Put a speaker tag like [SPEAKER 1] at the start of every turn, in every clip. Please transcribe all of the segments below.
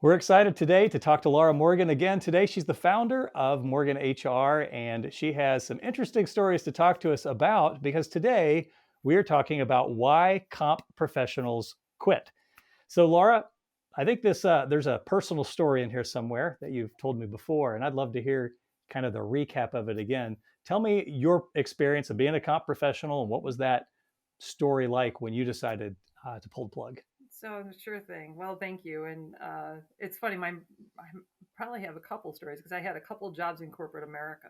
[SPEAKER 1] We're excited today to talk to Laura Morgan again. Today, she's the founder of Morgan HR, and she has some interesting stories to talk to us about because today we are talking about why comp professionals quit. So, Laura, I think there's a personal story in here somewhere that you've told me before, and I'd love to hear kind of the recap of it again. Tell me your experience of being a comp professional and what was that story like when you decided to pull the plug?
[SPEAKER 2] So sure thing. Well, thank you. And it's funny. I probably have a couple stories because I had a couple jobs in corporate America,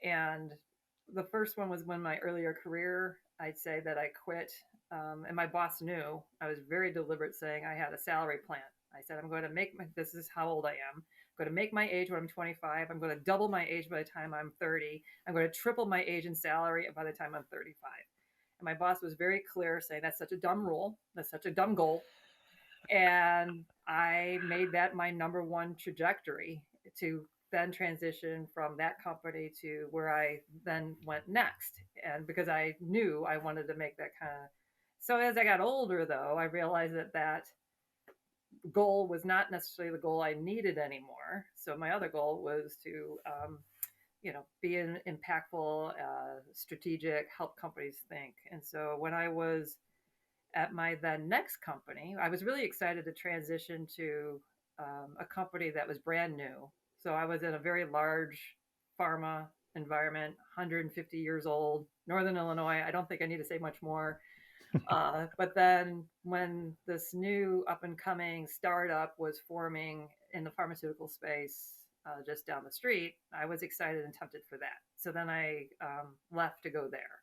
[SPEAKER 2] and the first one was when my earlier career. I'd say that I quit, and my boss knew. I was very deliberate, saying I had a salary plan. I said I'm going to make my. This is how old I am. I'm going to make my age when I'm 25. I'm going to double my age by the time I'm 30. I'm going to triple my age in salary by the time I'm 35. And my boss was very clear, saying that's such a dumb rule. That's such a dumb goal. And I made that my number one trajectory to then transition from that company to where I then went next. And because I knew I wanted to make that kind of. So as I got older, though, I realized that that goal was not necessarily the goal I needed anymore. So my other goal was to, be an impactful, strategic, help companies think. And so when I was at my then next company, I was really excited to transition to a company that was brand new. So I was in a very large pharma environment, 150 years old, Northern Illinois. I don't think I need to say much more. But then when this new up and coming startup was forming in the pharmaceutical space just down the street, I was excited and tempted for that. So then I left to go there.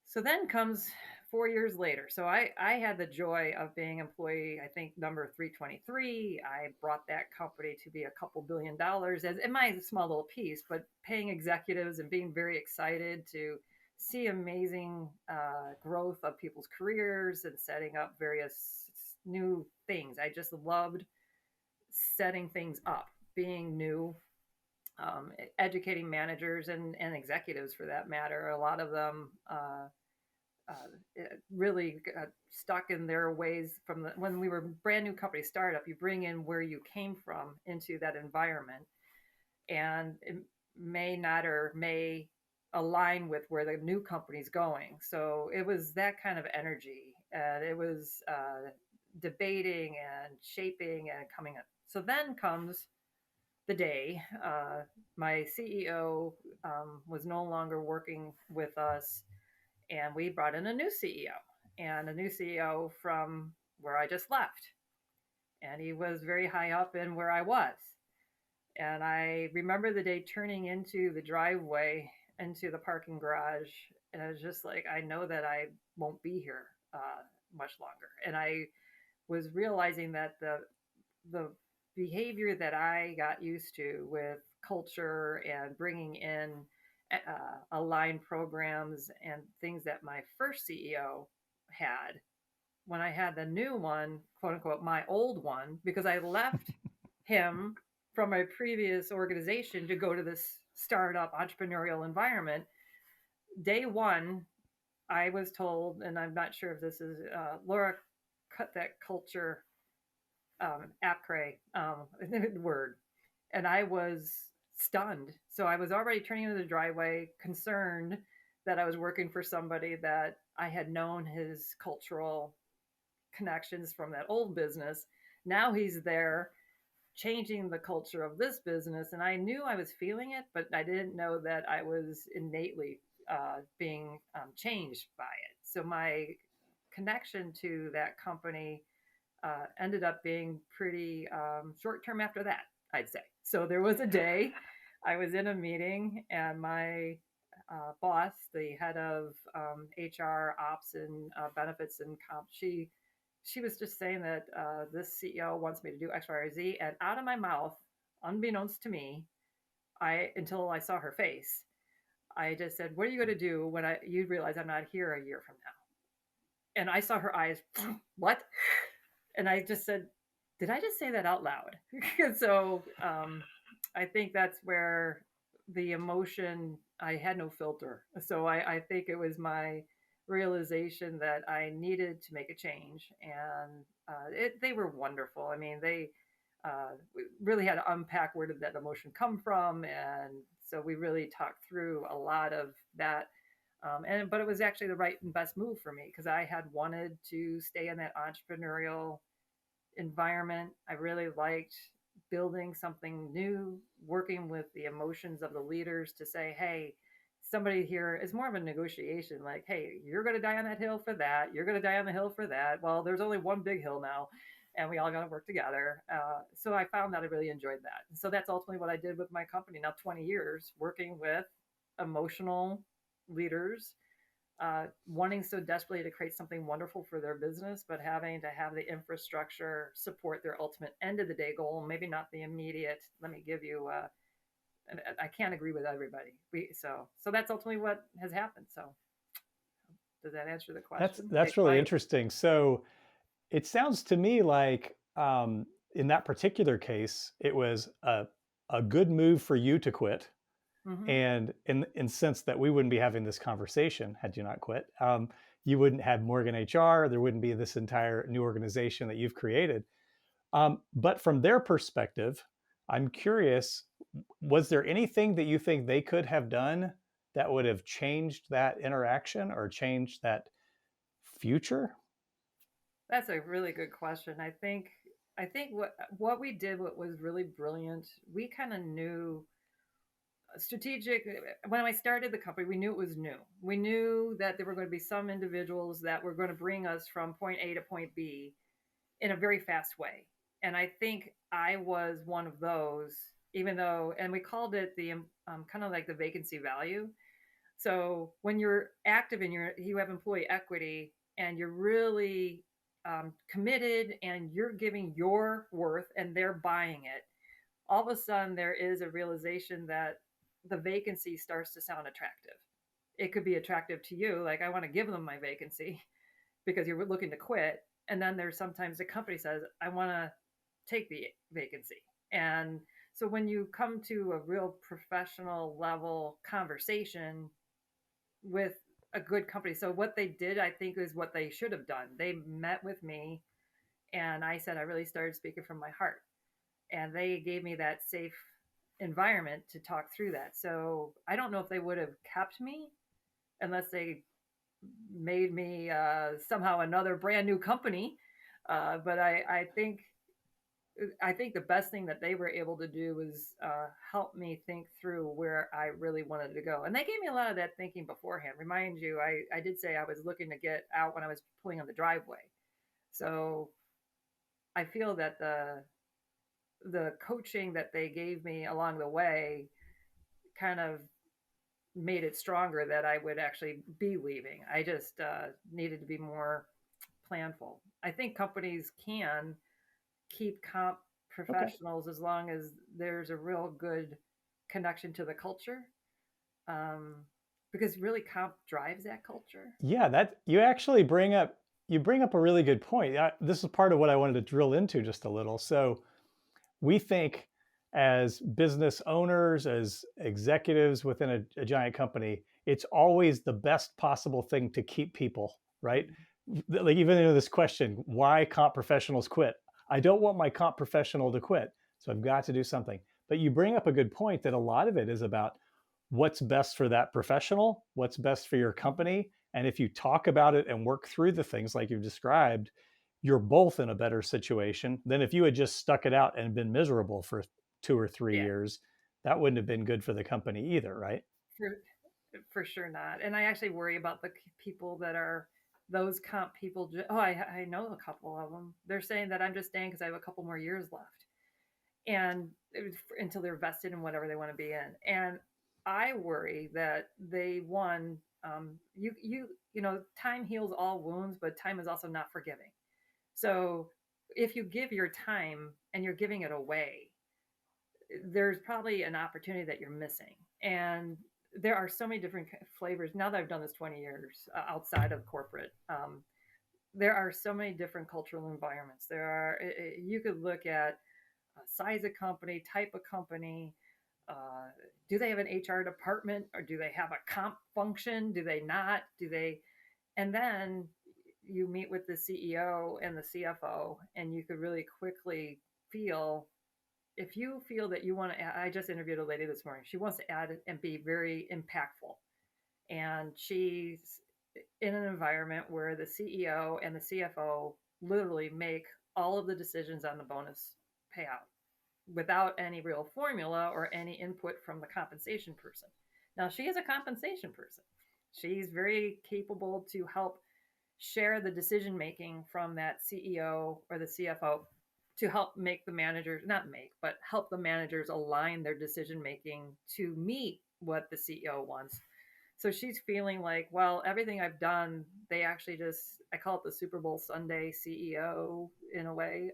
[SPEAKER 2] So then comes 4 years later. So I had the joy of being employee, I think, number 323. I brought that company to be a couple $1 billion as in my small little piece, but paying executives and being very excited to see amazing growth of people's careers and setting up various new things. I just loved setting things up, being new, educating managers and executives for that matter. A lot of them really got stuck in their ways from when we were brand new company startup. You bring in where you came from into that environment, and it may not or may align with where the new company's going. So it was that kind of energy, and it was debating and shaping and coming up. So then comes the day my CEO was no longer working with us, and we brought in a new CEO and a new CEO from where I just left. And he was very high up in where I was. And I remember the day turning into the driveway into the parking garage. And I was just like, I know that I won't be here much longer. And I was realizing that the behavior that I got used to with culture and bringing in aligned programs and things that my first CEO had, when I had the new one, quote unquote, my old one, because I left him from my previous organization to go to this startup entrepreneurial environment. Day one, I was told, and I'm not sure if this is Laura, cut that culture apcray word. And I was stunned. So I was already turning into the driveway, concerned that I was working for somebody that I had known his cultural connections from that old business. Now he's there changing the culture of this business. And I knew I was feeling it, but I didn't know that I was innately being changed by it. So my connection to that company ended up being pretty short term after that, I'd say. So there was a day I was in a meeting, and my boss, the head of HR ops and benefits and comp, she was just saying that this CEO wants me to do X, Y, or Z, and out of my mouth, unbeknownst to me, I until I saw her face, I just said, "What are you going to do when you realize I'm not here a year from now?" And I saw her eyes, what? And I just said, "Did I just say that out loud?" So I think that's where the emotion, I had no filter. So I think it was my realization that I needed to make a change. And they were wonderful. I mean, we really had to unpack where did that emotion come from, and so we really talked through a lot of that. But it was actually the right and best move for me because I had wanted to stay in that entrepreneurial environment. I really liked building something new, working with the emotions of the leaders to say, hey, somebody here is more of a negotiation like, hey, you're going to die on that hill for that. You're going to die on the hill for that. Well, there's only one big hill now, and we all got to work together. So I found that I really enjoyed that. So that's ultimately what I did with my company now, 20 years working with emotional leaders, wanting so desperately to create something wonderful for their business, but having to have the infrastructure support their ultimate end of the day goal, maybe not the immediate. Let me give you. I can't agree with everybody. So that's ultimately what has happened. So does that answer the
[SPEAKER 1] That's
[SPEAKER 2] question? Stay
[SPEAKER 1] that's really
[SPEAKER 2] quiet.
[SPEAKER 1] interesting. So it sounds to me like in that particular case, it was a good move for you to quit.
[SPEAKER 2] Mm-hmm.
[SPEAKER 1] And in sense that we wouldn't be having this conversation had you not quit. You wouldn't have Morgan HR. There wouldn't be this entire new organization that you've created. But from their perspective, I'm curious, was there anything that you think they could have done that would have changed that interaction or changed that future?
[SPEAKER 2] That's a really good question. I think what we did, what was really brilliant, we kind of knew strategic. When I started the company, we knew it was new. We knew that there were going to be some individuals that were going to bring us from point A to point B in a very fast way. And I think I was one of those, even though, and we called it the kind of like the vacancy value. So when you're active and you have employee equity and you're really committed and you're giving your worth and they're buying it, all of a sudden there is a realization that the vacancy starts to sound attractive. It could be attractive to you, like I want to give them my vacancy because you're looking to quit. And then there's sometimes the company says, I want to take the vacancy. And so when you come to a real professional level conversation with a good company, so what they did, I think, is what they should have done. They met with me and I said, I really started speaking from my heart. And they gave me that safe environment to talk through that. So I don't know if they would have kept me unless they made me somehow another brand new company. But I think the best thing that they were able to do was help me think through where I really wanted to go. And they gave me a lot of that thinking beforehand. Remind you, I did say I was looking to get out when I was pulling on the driveway. So I feel that the coaching that they gave me along the way kind of made it stronger that I would actually be leaving. I just needed to be more planful. I think companies can keep comp
[SPEAKER 1] Okay.
[SPEAKER 2] professionals as long as there's a real good connection to the culture, um, because really comp drives that culture.
[SPEAKER 1] Yeah, that you bring up a really good point. This is part of what I wanted to drill into just a little. So we think as business owners, as executives within a giant company, it's always the best possible thing to keep people, right?
[SPEAKER 2] Mm-hmm.
[SPEAKER 1] Like even in this question, why comp professionals quit? I don't want my comp professional to quit, so I've got to do something. But you bring up a good point that a lot of it is about what's best for that professional, what's best for your company. And if you talk about it and work through the things like you've described, you're both in a better situation than if you had just stuck it out and been miserable for 2 or 3 years. That wouldn't have been good for the company either, right?
[SPEAKER 2] For for sure not. And I actually worry about the people that are those comp people. Oh, I know a couple of them. They're saying that I'm just staying because I have a couple more years left, and until they're vested in whatever they want to be in. And I worry that they time heals all wounds, but time is also not forgiving. So if you give your time and you're giving it away, there's probably an opportunity that you're missing. And there are so many different flavors. Now that I've done this 20 years outside of corporate, there are so many different cultural environments. You could look at size of company, type of company. Do they have an HR department or do they have a comp function? Do they not? Do they? And then you meet with the CEO and the CFO, and you could really quickly feel if you feel that you want to add, I just interviewed a lady this morning. She wants to add and be very impactful. And she's in an environment where the CEO and the CFO literally make all of the decisions on the bonus payout without any real formula or any input from the compensation person. Now, she is a compensation person. She's very capable to help share the decision making from that CEO or the CFO to help make the managers, not make, but help the managers align their decision making to meet what the CEO wants. So she's feeling like, well, everything I've done, they actually just, I call it the Super Bowl Sunday CEO in a way.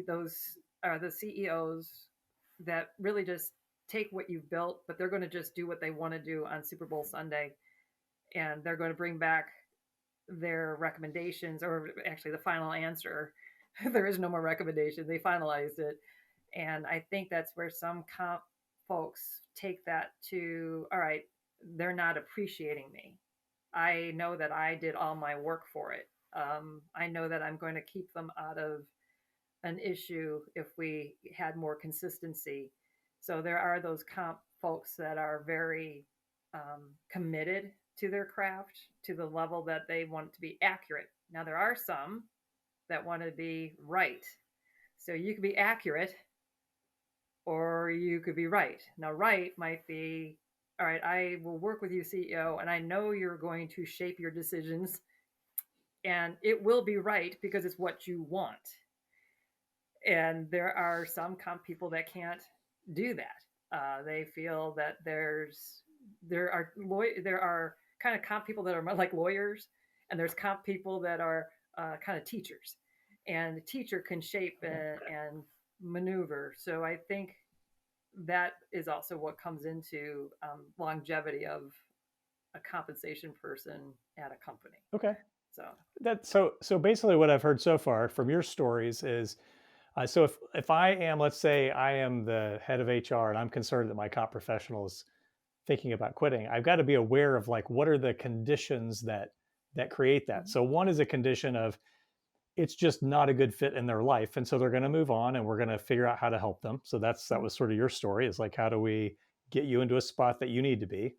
[SPEAKER 2] Those are the CEOs that really just take what you've built, but they're going to just do what they want to do on Super Bowl Sunday. And they're going to bring back their recommendations, or actually the final answer. There is no more recommendation. They finalized it. And I think that's where some comp folks take that to, all right, they're not appreciating me. I know that I did all my work for it. I know that I'm going to keep them out of an issue if we had more consistency. So there are those comp folks that are very committed to their craft to the level that they want to be accurate. Now, there are some that want to be right. So you could be accurate or you could be right. Now, right might be, all right, I will work with you, CEO, and I know you're going to shape your decisions and it will be right because it's what you want. And there are some comp people that can't do that. They feel that there are kind of comp people that are like lawyers, and there's comp people that are kind of teachers, and the teacher can shape and maneuver. So I think that is also what comes into longevity of a compensation person at a company.
[SPEAKER 1] Okay.
[SPEAKER 2] So
[SPEAKER 1] So basically what I've heard so far from your stories is so if I am, let's say I am the head of HR and I'm concerned that my comp professional is thinking about quitting, I've got to be aware of like what are the conditions that create that.
[SPEAKER 2] mhm.
[SPEAKER 1] So one is a condition of it's just not a good fit in their life, and so they're going to move on, and we're going to figure out how to help them. So that was sort of your story. Is like how do we get you into a spot that you need to be?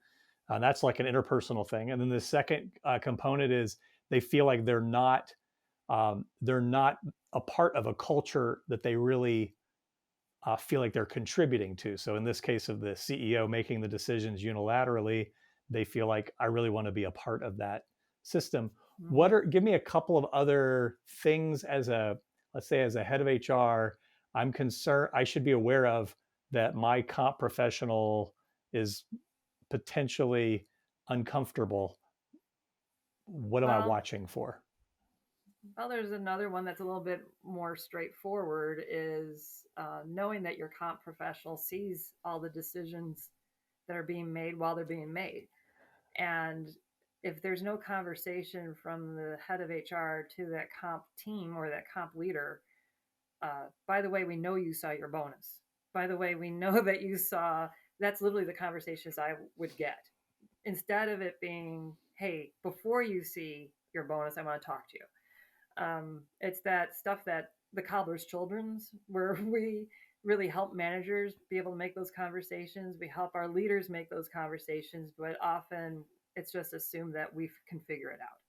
[SPEAKER 1] That's like an interpersonal thing. And then the second component is they feel like they're not a part of a culture that they really feel like they're contributing to. So in this case of the CEO making the decisions unilaterally, they feel like I really want to be a part of that system.
[SPEAKER 2] Mhm.
[SPEAKER 1] Give me a couple of other things as a, let's say as a head of HR, I'm concerned I should be aware of that my comp professional is potentially uncomfortable. What am I
[SPEAKER 2] Well,
[SPEAKER 1] watching for?
[SPEAKER 2] Well, there's another one that's a little bit more straightforward is knowing that your comp professional sees all the decisions that are being made while they're being made. And if there's no conversation from the head of HR to that comp team or that comp leader, by the way, we know you saw your bonus. By the way, we know that you saw, that's literally the conversations I would get. Instead of it being, hey, before you see your bonus, I want to talk to you. It's that stuff that the cobbler's children's, where we really help managers be able to make those conversations. We help our leaders make those conversations, but often it's just assumed that we can figure it out.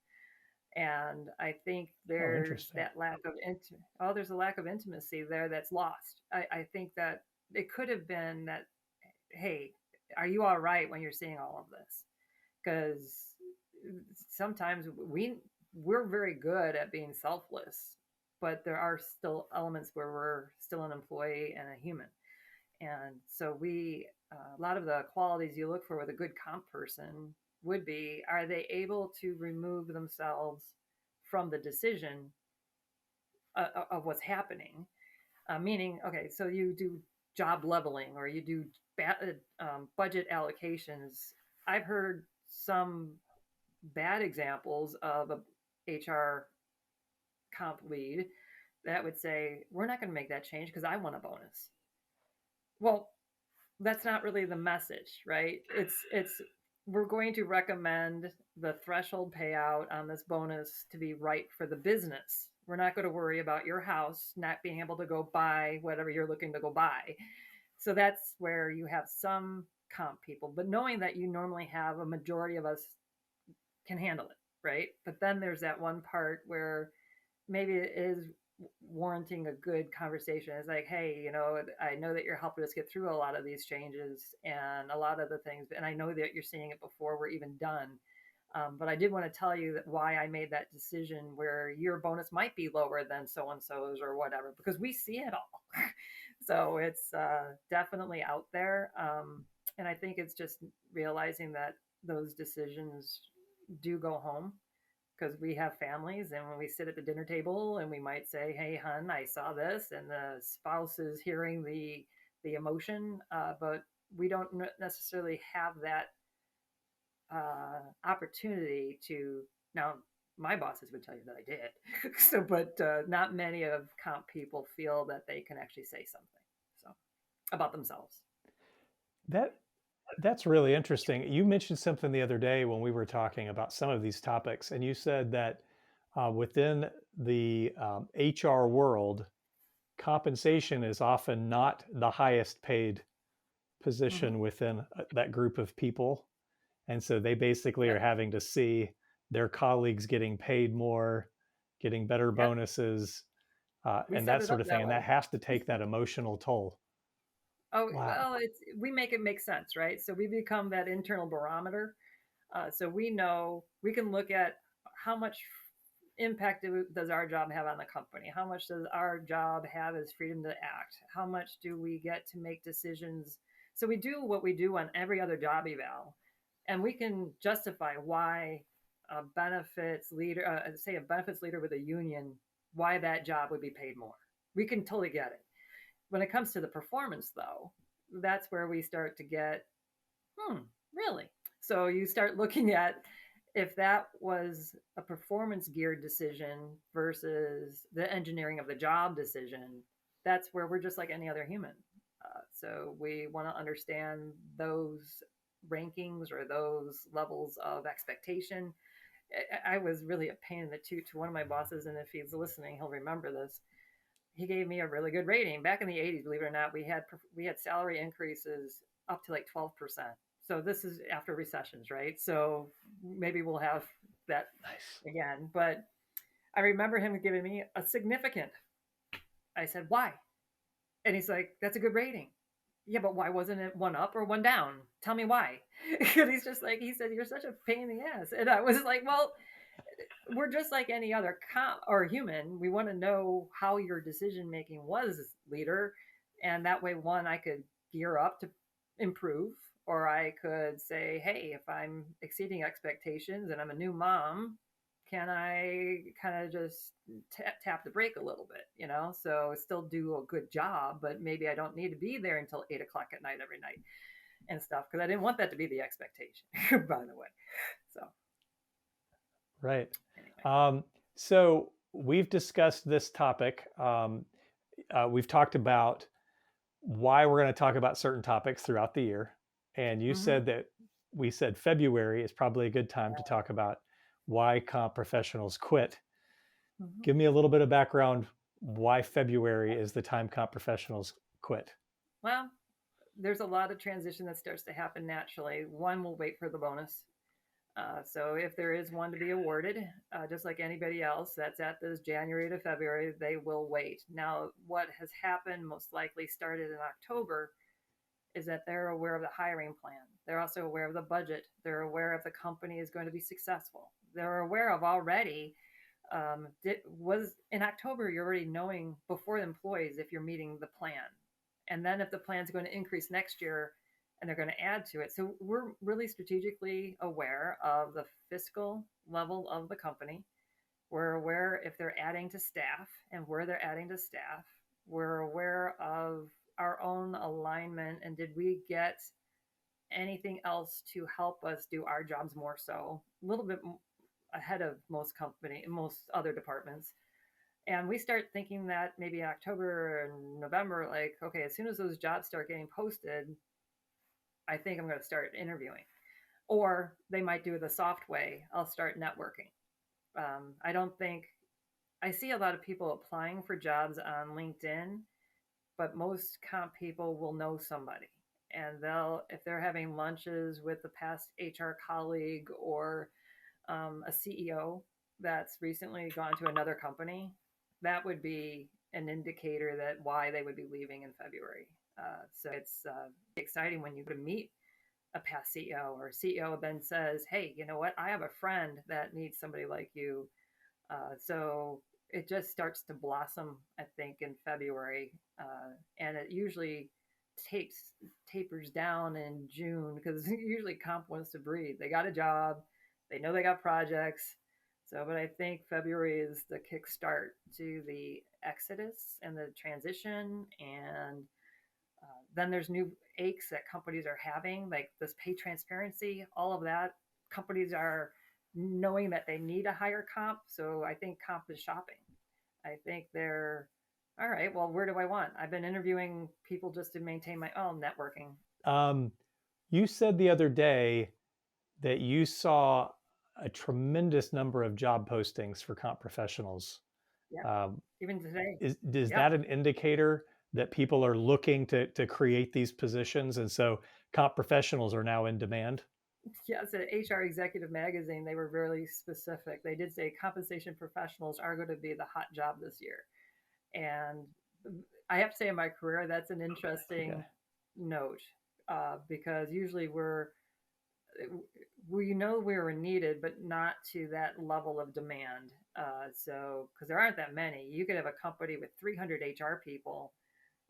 [SPEAKER 2] And I think
[SPEAKER 1] Oh,
[SPEAKER 2] there's
[SPEAKER 1] interesting.
[SPEAKER 2] that lack of there's a lack of intimacy there that's lost. I think that it could have been that, hey, are you all right when you're seeing all of this? Because sometimes we're very good at being selfless, but there are still elements where we're still an employee and a human. And so a lot of the qualities you look for with a good comp person would be, are they able to remove themselves from the decision of what's happening? Meaning, okay, so you do job leveling or you do budget allocations. I've heard some bad examples of a HR comp lead that would say, we're not going to make that change because I want a bonus. Well, that's not really the message, right? It's we're going to recommend the threshold payout on this bonus to be right for the business. We're not going to worry about your house not being able to go buy whatever you're looking to go buy. So that's where you have some comp people, but knowing that you normally have a majority of us can handle it, right? But then there's that one part where maybe it is warranting a good conversation. It's like, hey, I know that you're helping us get through a lot of these changes and a lot of the things, and I know that you're seeing it before we're even done. But I did want to tell you that why I made that decision where your bonus might be lower than so and so's or whatever, because we see it all. So it's definitely out there. And I think it's just realizing that those decisions do go home because we have families, and when we sit at the dinner table and we might say, hey hun, I saw this, and the spouse is hearing the emotion, but we don't necessarily have that opportunity to. Now my bosses would tell you that I did. So but not many of comp people feel that they can actually say something so about themselves.
[SPEAKER 1] That that's really interesting. You mentioned something the other day when we were talking about some of these topics, and you said that within the HR world, compensation is often not the highest paid
[SPEAKER 2] Mm-hmm.
[SPEAKER 1] position within that group of people. And so they basically are
[SPEAKER 2] Yep.
[SPEAKER 1] having to see their colleagues getting paid more, getting better
[SPEAKER 2] Yep.
[SPEAKER 1] bonuses,
[SPEAKER 2] We
[SPEAKER 1] and
[SPEAKER 2] set
[SPEAKER 1] that
[SPEAKER 2] it
[SPEAKER 1] sort
[SPEAKER 2] up
[SPEAKER 1] of thing.
[SPEAKER 2] that
[SPEAKER 1] And
[SPEAKER 2] way.
[SPEAKER 1] that has to take that emotional toll.
[SPEAKER 2] Oh,
[SPEAKER 1] Wow.
[SPEAKER 2] well, it's we make it make sense, right? So we become that internal barometer. So we know we can look at how much impact does our job have on the company? How much does our job have as freedom to act? How much do we get to make decisions? So we do what we do on every other job eval, and we can justify why a benefits leader, say a benefits leader with a union, why that job would be paid more. We can totally get it. When it comes to the performance, though, that's where we start to get, hmm, really? So you start looking at if that was a performance geared decision versus the engineering of the job decision, that's where we're just like any other human. So we want to understand those rankings or those levels of expectation. I was really a pain in the toot to one of my bosses, and if he's listening, he'll remember this. He gave me a really good rating back in the 80s. Believe it or not, we had salary increases up to like 12%. So this is after recessions, right? So maybe we'll have that
[SPEAKER 1] Nice.
[SPEAKER 2] again. But I remember him giving me a significant. I said, why? And he's like, that's a good rating. Yeah, but why wasn't it one up or one down? Tell me why. And he's just like, he said, you're such a pain in the ass. And I was like, well, we're just like any other or human. We want to know how your decision making was, leader, and that way, one, I could gear up to improve, or I could say, hey, if I'm exceeding expectations and I'm a new mom, can I kind of just tap the brake a little bit, So still do a good job, but maybe I don't need to be there until 8 o'clock at night every night and stuff because I didn't want that to be the expectation, by the way. So
[SPEAKER 1] Right.
[SPEAKER 2] anyway.
[SPEAKER 1] Um, so we've discussed this topic. We've talked about why we're going to talk about certain topics throughout the year. And you
[SPEAKER 2] Mm-hmm.
[SPEAKER 1] said that we said February is probably a good time to talk about why comp professionals quit.
[SPEAKER 2] Mm-hmm.
[SPEAKER 1] Give me a little bit of background why February is the time comp professionals quit.
[SPEAKER 2] Well, there's a lot of transition that starts to happen naturally. One will wait for the bonus. So if there is one to be awarded, just like anybody else, that's at this January to February, they will wait. Now, what has happened most likely started in October is that they're aware of the hiring plan. They're also aware of the budget. They're aware if the company is going to be successful. They're aware of already was in October, you're already knowing before the employees if you're meeting the plan. And then if the plan is going to increase next year and they're going to add to it. So we're really strategically aware of the fiscal level of the company. We're aware if they're adding to staff and where they're adding to staff. We're aware of our own alignment and did we get anything else to help us do our jobs more so a little bit ahead of most other departments. And we start thinking that maybe in October and November, like, okay, as soon as those jobs start getting posted, I think I'm going to start interviewing. Or they might do it the soft way. I'll start networking. I don't think I see a lot of people applying for jobs on LinkedIn, but most comp people will know somebody. And they'll, if they're having lunches with the past HR colleague or a CEO that's recently gone to another company, that would be an indicator that why they would be leaving in February. So it's exciting when you go to meet a past CEO or CEO then says, "Hey, you know what? I have a friend that needs somebody like you." So it just starts to blossom, I think, in February, and it usually tapes tapers down in June because usually comp wants to breathe. They got a job, they know they got projects. So, but I think February is the kickstart to the exodus and the transition, and then there's new aches that companies are having, like this pay transparency, all of that. Companies are knowing that they need a higher comp. So I think comp is shopping. I think they're all right. Well, where do I want? I've been interviewing people just to maintain my own networking.
[SPEAKER 1] Um, you said the other day that you saw a tremendous number of job postings for comp professionals.
[SPEAKER 2] Yeah.
[SPEAKER 1] Um,
[SPEAKER 2] Even today.
[SPEAKER 1] is
[SPEAKER 2] Yep.
[SPEAKER 1] that an indicator that people are looking to create these positions, and so comp professionals are now in demand?
[SPEAKER 2] Yes, at HR Executive Magazine, they were really specific. They did say compensation professionals are going to be the hot job this year. And I have to say, in my career, that's an
[SPEAKER 1] Okay.
[SPEAKER 2] interesting note because usually we know we were needed, but not to that level of demand. So, because there aren't that many, you could have a company with 300 HR people,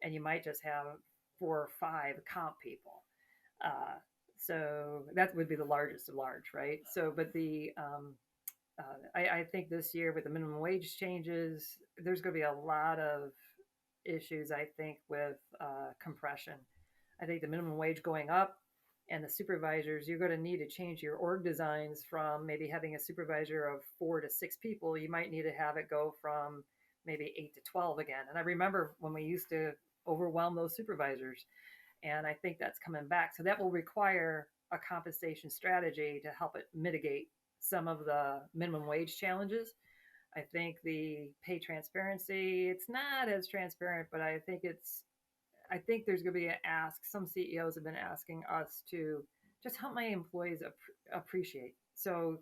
[SPEAKER 2] and you might just have 4 or 5 comp people. Uh, so that would be the largest of large, right? So, but I think this year with the minimum wage changes, there's going to be a lot of issues, I think, with compression. I think the minimum wage going up and the supervisors, you're going to need to change your org designs from maybe having a supervisor of 4 to 6 people. You might need to have it go from maybe 8 to 12 again. And I remember when we used to overwhelm those supervisors, and I think that's coming back. So that will require a compensation strategy to help it mitigate some of the minimum wage challenges. I think the pay transparency, it's not as transparent, but I think there's going to be an ask. Some CEOs have been asking us to just help my employees appreciate. So,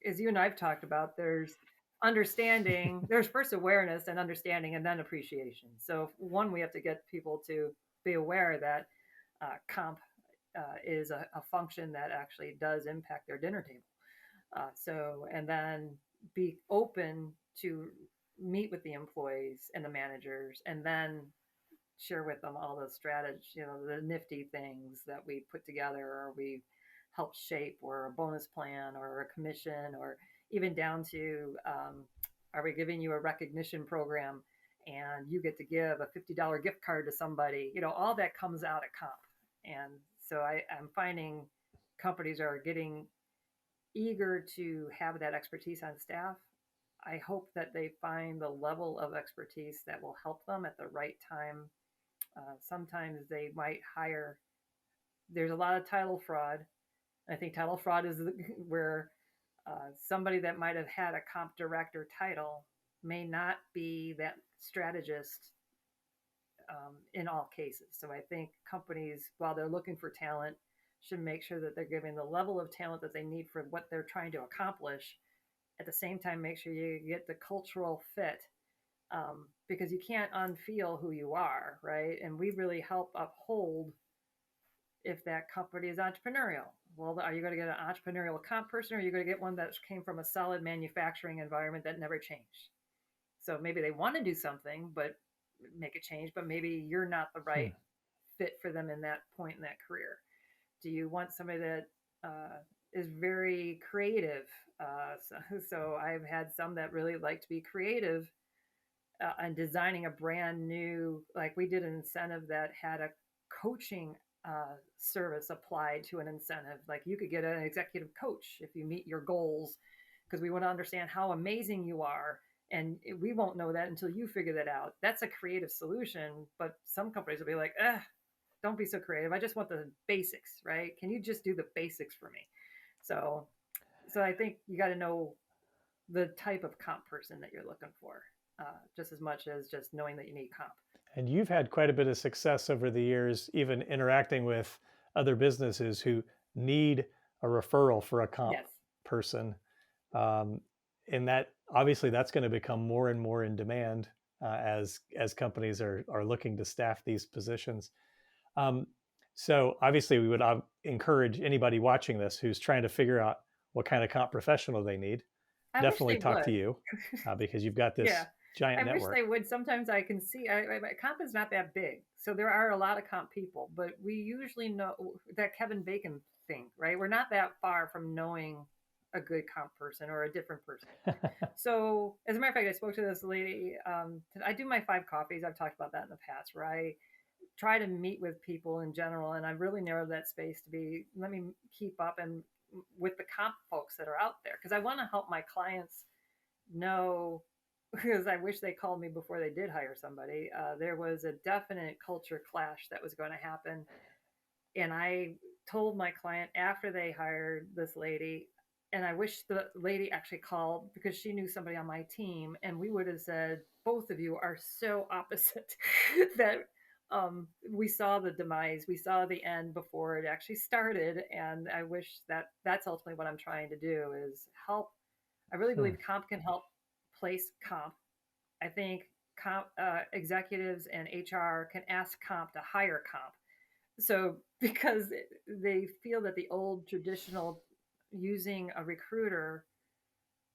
[SPEAKER 2] as you and I've talked about, there's understanding, there's first awareness and understanding, and then appreciation. So, one, we have to get people to be aware that comp is a function that actually does impact their dinner table. So, and then be open to meet with the employees and the managers, and then share with them all the strategy, the nifty things that we put together or we help shape, or a bonus plan or a commission, or even down to are we giving you a recognition program and you get to give a $50 gift card to somebody? All that comes out of comp. And so I'm finding companies are getting eager to have that expertise on staff. I hope that they find the level of expertise that will help them at the right time. Sometimes they might hire, there's a lot of title fraud. I think title fraud is where somebody that might have had a comp director title may not be that strategist in all cases. So I think companies, while they're looking for talent, should make sure that they're giving the level of talent that they need for what they're trying to accomplish. At the same time, make sure you get the cultural fit, because you can't unfeel who you are, right? And we really help uphold if that company is entrepreneurial. Well, are you going to get an entrepreneurial comp person, or are you going to get one that came from a solid manufacturing environment that never changed? So maybe they want to do something, but make a change, but maybe you're not the
[SPEAKER 1] Hmm.
[SPEAKER 2] right fit for them in that point in that career. Do you want somebody that is very creative? So I've had some that really like to be creative and designing a brand new, like we did an incentive that had a coaching service applied to an incentive. Like you could get an executive coach if you meet your goals, because we want to understand how amazing you are. And we won't know that until you figure that out. That's a creative solution, but some companies will be like, don't be so creative. I just want the basics, right? Can you just do the basics for me? So, so I think you got to know the type of comp person that you're looking for. just as much as just knowing that you need comp.
[SPEAKER 1] And you've had quite a bit of success over the years, even interacting with other businesses who need a referral for a comp
[SPEAKER 2] Yes.
[SPEAKER 1] person. Um, and that obviously that's going to become more and more in demand as companies are looking to staff these positions. Um, so obviously, we would encourage anybody watching this who's trying to figure out what kind of comp professional they need.
[SPEAKER 2] I wish
[SPEAKER 1] Definitely
[SPEAKER 2] they
[SPEAKER 1] talk to
[SPEAKER 2] would.
[SPEAKER 1] you because you've got
[SPEAKER 2] Yeah.
[SPEAKER 1] this giant
[SPEAKER 2] I wish they
[SPEAKER 1] network.
[SPEAKER 2] would. Sometimes I can see comp is not that big, so there are a lot of comp people, but we usually know that Kevin Bacon thing, right? We're not that far from knowing a good comp person or a different person. So, as a matter of fact, I spoke to this lady. I do my 5 coffees. I've talked about that in the past, where I try to meet with people in general, and I've really narrowed that space to be let me keep up and with the comp folks that are out there because I want to help my clients know because I wish they called me before they did hire somebody. There was a definite culture clash that was going to happen. And I told my client after they hired this lady, and I wish the lady actually called because she knew somebody on my team, and we would have said, both of you are so opposite that we saw the demise, we saw the end before it actually started. And I wish that that's ultimately what I'm trying to do is help. I really
[SPEAKER 1] Hmm.
[SPEAKER 2] believe comp can help place comp. I think comp executives and HR can ask comp to hire comp. So because they feel that the old traditional using a recruiter,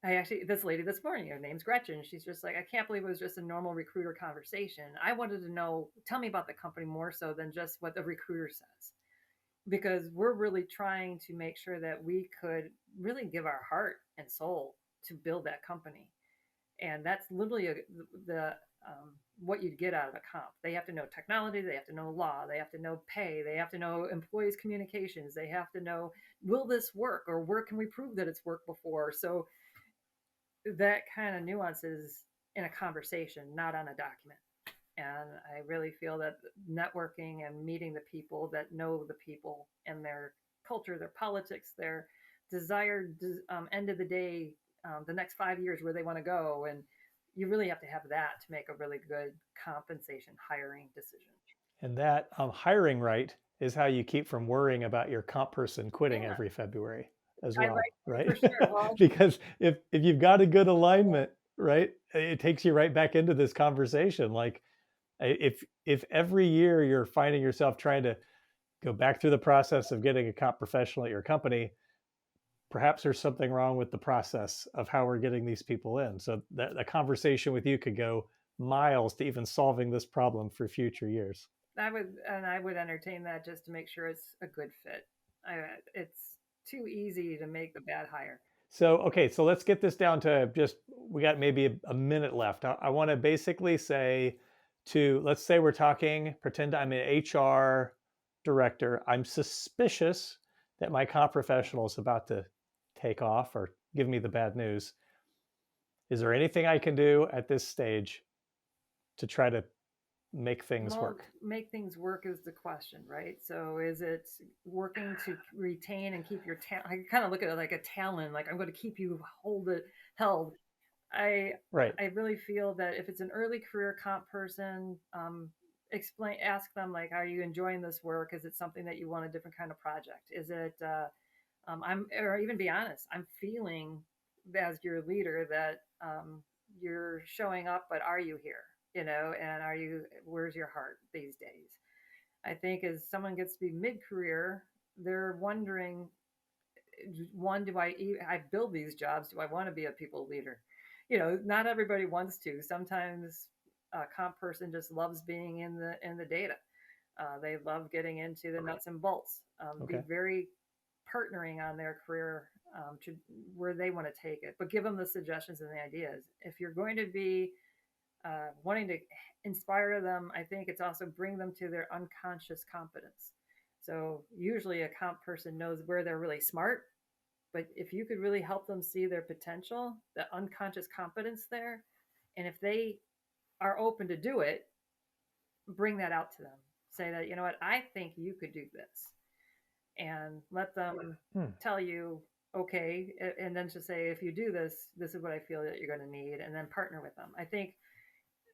[SPEAKER 2] I actually this lady this morning, her name's Gretchen. She's just like, I can't believe it was just a normal recruiter conversation. I wanted to know, tell me about the company more so than just what the recruiter says, because we're really trying to make sure that we could really give our heart and soul to build that company. And that's literally the what you'd get out of a comp. They have to know technology, they have to know law, they have to know pay, they have to know employees communications, they have to know, will this work or where can we prove that it's worked before. So that kind of nuance is in a conversation, not on a document. And I really feel that networking and meeting the people that know the people and their culture, their politics, their desired end of the day, the next 5 years where they want to go, and you really have to have that to make a really good compensation hiring decision.
[SPEAKER 1] And that hiring right is how you keep from worrying about your comp person quitting
[SPEAKER 2] Yeah,
[SPEAKER 1] every February as
[SPEAKER 2] I
[SPEAKER 1] well,
[SPEAKER 2] like
[SPEAKER 1] right?
[SPEAKER 2] for sure. Well,
[SPEAKER 1] Because if you've got a good alignment, right, it takes you right back into this conversation. Like if every year you're finding yourself trying to go back through the process of getting a comp professional at your company, perhaps there's something wrong with the process of how we're getting these people in. So that a conversation with you could go miles to even solving this problem for future years.
[SPEAKER 2] I would entertain that just to make sure it's a good fit. It's too easy to make a bad hire.
[SPEAKER 1] So, okay, so let's get this down to just, we got maybe a minute left. I want to basically say let's say we're talking, pretend I'm an HR director. I'm suspicious that my comp professional is about to take off or give me the bad news. Is there anything I can do at this stage to try to make things
[SPEAKER 2] Well,
[SPEAKER 1] work?
[SPEAKER 2] make things work is the question, right? So is it working to retain and keep your talent? I kind of look at it like a talent, like I'm going to keep you hold it held. I
[SPEAKER 1] Right.
[SPEAKER 2] I really feel that if it's an early career comp person, ask them like, are you enjoying this work? Is it something that you want a different kind of project? Is it I'm or even be honest, I'm feeling as your leader that you're showing up, but are you here? You know, and are you? Where's your heart these days? I think as someone gets to be mid-career, they're wondering, one, do I build these jobs? Do I want to be a people leader? You know, not everybody wants to. Sometimes a comp person just loves being in the data. They love getting into the nuts and bolts. Be
[SPEAKER 1] Okay.
[SPEAKER 2] very partnering on their career to where they want to take it, but give them the suggestions and the ideas. If you're going to be wanting to inspire them, I think it's also bring them to their unconscious competence. So usually a comp person knows where they're really smart, but if you could really help them see their potential, the unconscious competence there, and if they are open to do it, bring that out to them. Say that, you know what, I think you could do this, and let them
[SPEAKER 1] Hmm.
[SPEAKER 2] tell you, okay, and then to say, if you do this, this is what I feel that you're going to need, and then partner with them. I think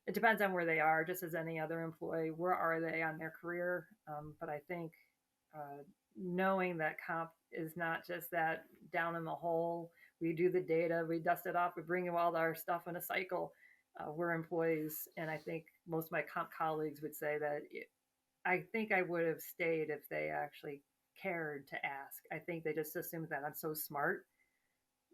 [SPEAKER 2] it depends on where they are, just as any other employee. Where are they on their career? But I think knowing that comp is not just that down in the hole. We do the data, we dust it off, we bring all our stuff in a cycle. We're employees, and I think most of my comp colleagues would say that I think I would have stayed if they actually cared to ask. I think they just assumed that I'm so smart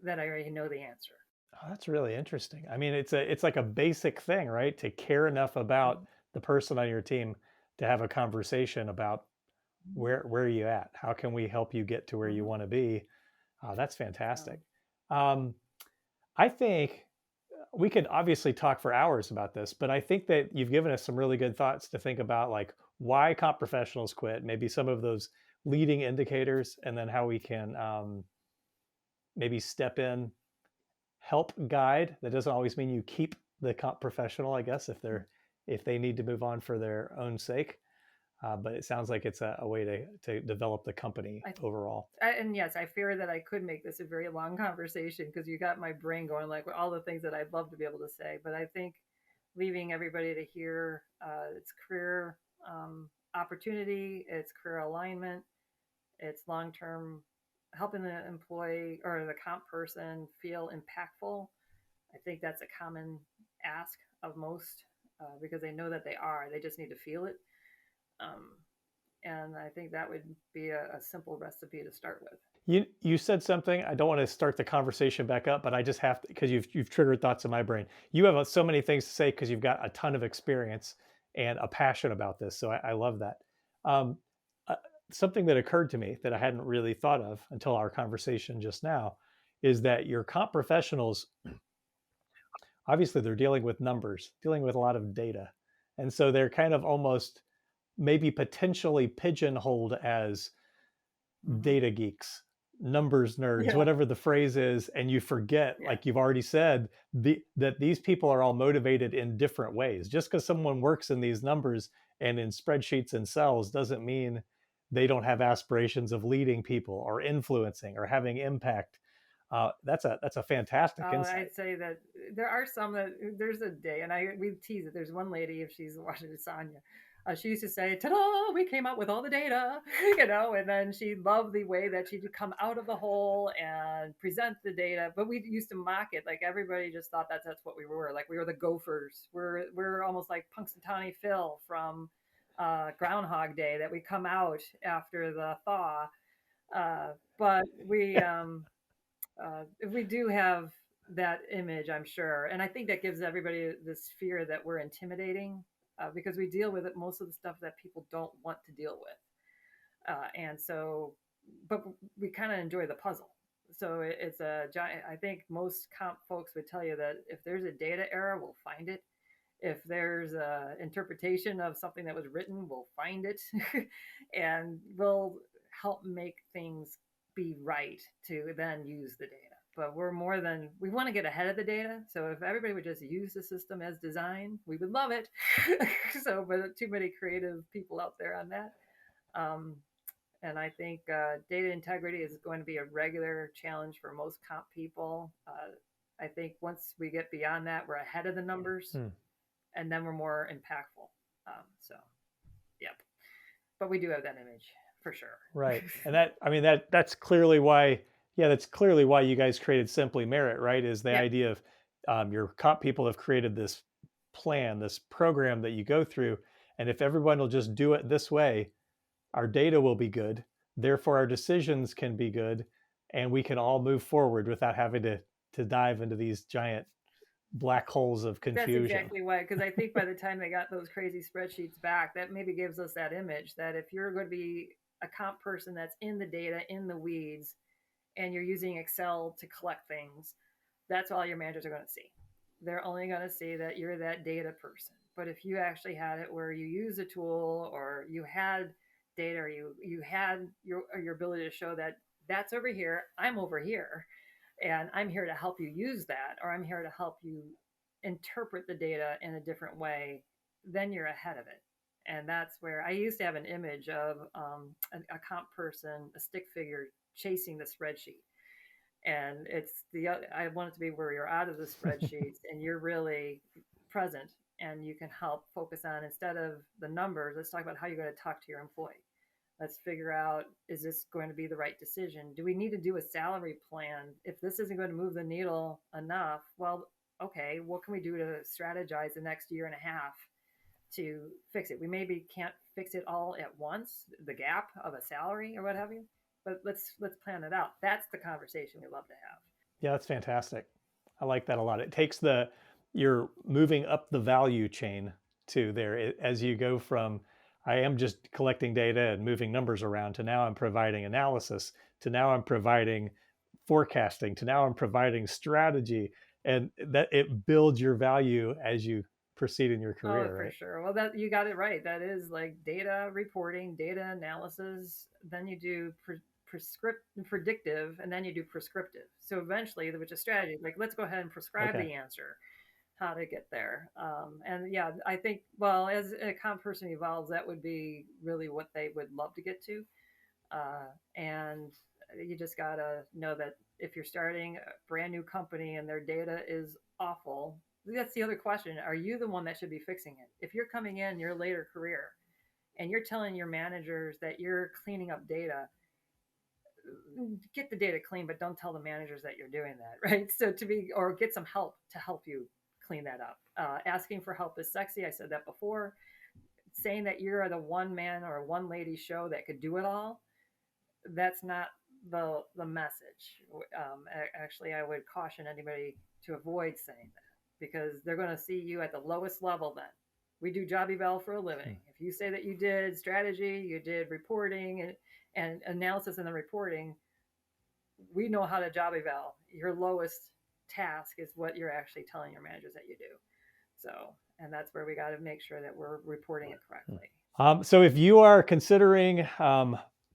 [SPEAKER 2] that I already know the answer.
[SPEAKER 1] Oh, that's really interesting. I mean, it's like a basic thing, right? To care enough about the person on your team to have a conversation about where are you at? How can we help you get to where you
[SPEAKER 2] Mm-hmm.
[SPEAKER 1] want to be? That's
[SPEAKER 2] So
[SPEAKER 1] fantastic. Um, I think we could obviously talk for hours about this, but I think that you've given us some really good thoughts to think about, like why comp professionals quit, maybe some of those leading indicators, and then how we can maybe step in, help guide. That doesn't always mean you keep the comp professional, I guess, if they need to move on for their own sake. But it sounds like it's a way to develop the company
[SPEAKER 2] I,
[SPEAKER 1] overall.
[SPEAKER 2] and yes, I fear that I could make this a very long conversation because you got my brain going like all the things that I'd love to be able to say. But I think leaving everybody to hear its career opportunity, its career alignment, its long term helping the employee or the comp person feel impactful. I think that's a common ask of most because they know that they are. They just need to feel it. Um, and I think that would be a simple recipe to start with.
[SPEAKER 1] You said something. I don't want to start the conversation back up, but I just have to because you've triggered thoughts in my brain. You have so many things to say because you've got a ton of experience and a passion about this. So I love that. Um, uh, Something that occurred to me that I hadn't really thought of until our conversation just now is that your comp professionals, obviously, they're dealing with numbers, dealing with a lot of data, and so they're kind of almost maybe potentially pigeonholed as
[SPEAKER 2] Mm-hmm.
[SPEAKER 1] data geeks, numbers nerds,
[SPEAKER 2] Yeah.
[SPEAKER 1] whatever the phrase is, and you forget,
[SPEAKER 2] Yeah.
[SPEAKER 1] like you've already said, that these people are all motivated in different ways. Just because someone works in these numbers and in spreadsheets and cells doesn't mean they don't have aspirations of leading people or influencing or having impact. That's a fantastic
[SPEAKER 2] I'd
[SPEAKER 1] insight.
[SPEAKER 2] say that there are some that there's a day, and I we tease it. There's one lady, if she's watching it, Sonia. She used to say, "Ta-da! We came out with all the data," and then she loved the way that she'd come out of the hole and present the data. But we used to mock it, like everybody just thought that's what we were. Like we were the Gophers. We're almost like Punxsutawney Phil from Groundhog Day, that we come out after the thaw. But we do have that image, I'm sure, and I think that gives everybody this fear that we're intimidating because we deal with it most of the stuff that people don't want to deal with, and so, but we kind of enjoy the puzzle. So it's a giant. I think most comp folks would tell you that if there's a data error, we'll find it. If there's a interpretation of something that was written, we'll find it, and we'll help make things be right to then use the data. But we're more than we want to get ahead of the data. So if everybody would just use the system as designed, we would love it. So, but too many creative people out there on that. Um, and I think data integrity is going to be a regular challenge for most comp people. I think once we get beyond that, we're ahead of the numbers,
[SPEAKER 1] Hmm.
[SPEAKER 2] and then we're more impactful. So, yep. But we do have that image for sure.
[SPEAKER 1] Right. And that, I mean, that's clearly why, yeah, that's clearly why you guys created Simply Merit, right? Is the
[SPEAKER 2] Yeah,
[SPEAKER 1] idea of your comp people have created this plan, this program that you go through. And if everyone will just do it this way, our data will be good. Therefore, our decisions can be good. And we can all move forward without having to dive into these giant black holes of
[SPEAKER 2] that's
[SPEAKER 1] confusion.
[SPEAKER 2] exactly why. Because I think by the time they got those crazy spreadsheets back, that maybe gives us that image that if you're going to be a comp person that's in the data, in the weeds, and you're using Excel to collect things, that's all your managers are going to see. They're only going to see that you're that data person. But if you actually had it where you use a tool or you had data or you had your ability to show that that's over here, I'm over here, and I'm here to help you use that, or I'm here to help you interpret the data in a different way, then you're ahead of it. And that's where I used to have an image of a comp person, a stick figure chasing the spreadsheet. And it's I want it to be where you're out of the spreadsheets and you're really present and you can help focus on, instead of the numbers, let's talk about how you're going to talk to your employee. Let's figure out, is this going to be the right decision? Do we need to do a salary plan? If this isn't going to move the needle enough, well, okay, what can we do to strategize the next year and a half to fix it? We maybe can't fix it all at once, the gap of a salary or what have you, but let's plan it out. That's the conversation we love to have.
[SPEAKER 1] Yeah, that's fantastic. I like that a lot. It takes you're moving up the value chain to there as you go from, I am just collecting data and moving numbers around, to now I'm providing analysis, to now I'm providing forecasting, to now I'm providing strategy, and that it builds your value as you proceed in your
[SPEAKER 2] Oh,
[SPEAKER 1] career,
[SPEAKER 2] for
[SPEAKER 1] right?
[SPEAKER 2] sure. Well, that you got it right. That is like data reporting, data analysis. Then you do predictive, and then you do prescriptive. So eventually, which is strategy, like let's go ahead and prescribe
[SPEAKER 1] Okay.
[SPEAKER 2] the answer, how to get there. And yeah, I think, well, as a comp person evolves, that would be really what they would love to get to. And you just got to know that if you're starting a brand new company and their data is awful, that's the other question. Are you the one that should be fixing it? If you're coming in your later career and you're telling your managers that you're cleaning up data, get the data clean, but don't tell the managers that you're doing that, right? So to be, or get some help to help you clean that up. Asking for help is sexy. I said that before. Saying that you're the one man or one lady show that could do it all, that's not the message. Actually, I would caution anybody to avoid saying that, because they're going to see you at the lowest level. Then we do job eval for a living. If you say that you did strategy, you did reporting and analysis and the reporting, we know how to job eval. Your lowest task is what you're actually telling your managers that you do. So, and that's where we got to make sure that we're reporting it correctly.
[SPEAKER 1] So if you are considering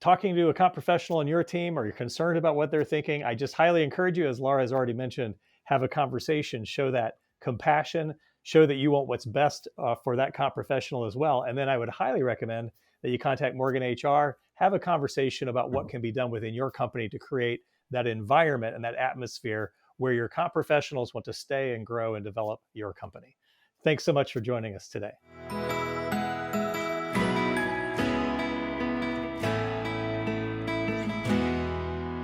[SPEAKER 1] talking to a comp professional on your team, or you're concerned about what they're thinking, I just highly encourage you, as Laura has already mentioned, have a conversation, show that compassion, show that you want what's best for that comp professional as well. And then I would highly recommend that you contact Morgan HR, have a conversation about what can be done within your company to create that environment and that atmosphere where your comp professionals want to stay and grow and develop your company. Thanks so much for joining us today.